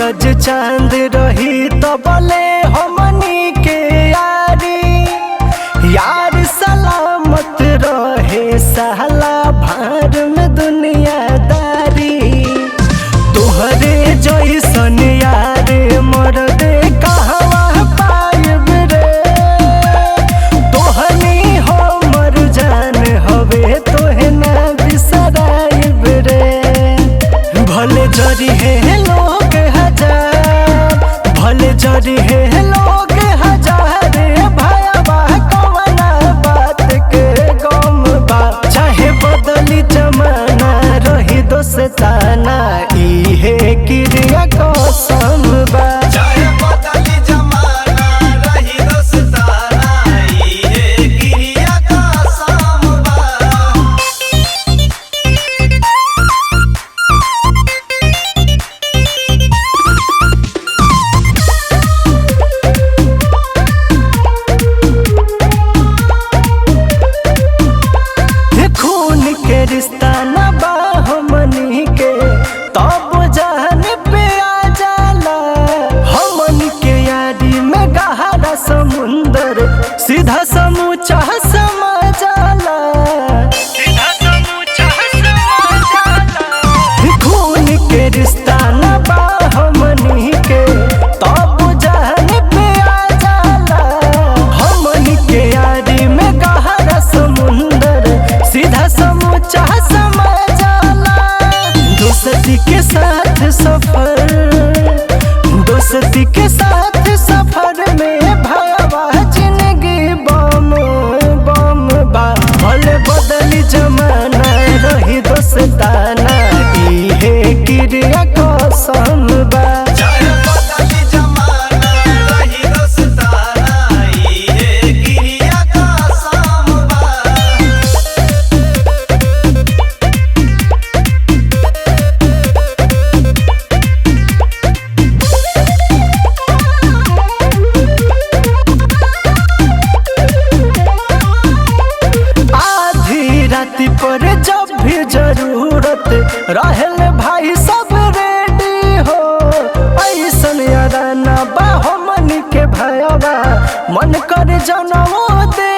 सूरज चांद रही तो बोले हमनी के यारी यार सलामत रहे साला भार में दुनियादारी। तुहरे जैसन यार मर्दे कहवा पायब रे, तोहनी हमर जान हवे तोहे ना बिसराइब रे। भले जरी है लोग हजार, भले जरी है लोग हजार, भयावा कवना बात के गम बा। चाहे बदली जमाना रही दोस्ताना, इहे क्रिया कसम बा। चाहे बदली जमाना रही दोस्ताना, इहे क्रिया कसम बा। खून के रिश्ता न बा हमनी के, तब जान पे आ जाला। हमनी के यारी में गहरा समुंदर, सीधा समूचा समा जाला। खून के रिश्ता न बा हमनी के, तब जान पे आ जाला। हमनी के यारी में गहरा समुंदर, सीधा समूचा समा जाला। दोस्ती के साथ सफर, दोस्ती के साथ सफर में भयावा जिंदगी बम बम बा। भले बदली जमाना रही दोस्ताना, इहे क्रिया कसम बा। चाहे बदली जमाना रही दोस्ताना, इहे क्रिया कसम बा। आधी राति पर जब भी जरूरत रहल भाई सब रेडी हो। ऐसन याराना बा हमनी के भयवा, मन कर जनमो दे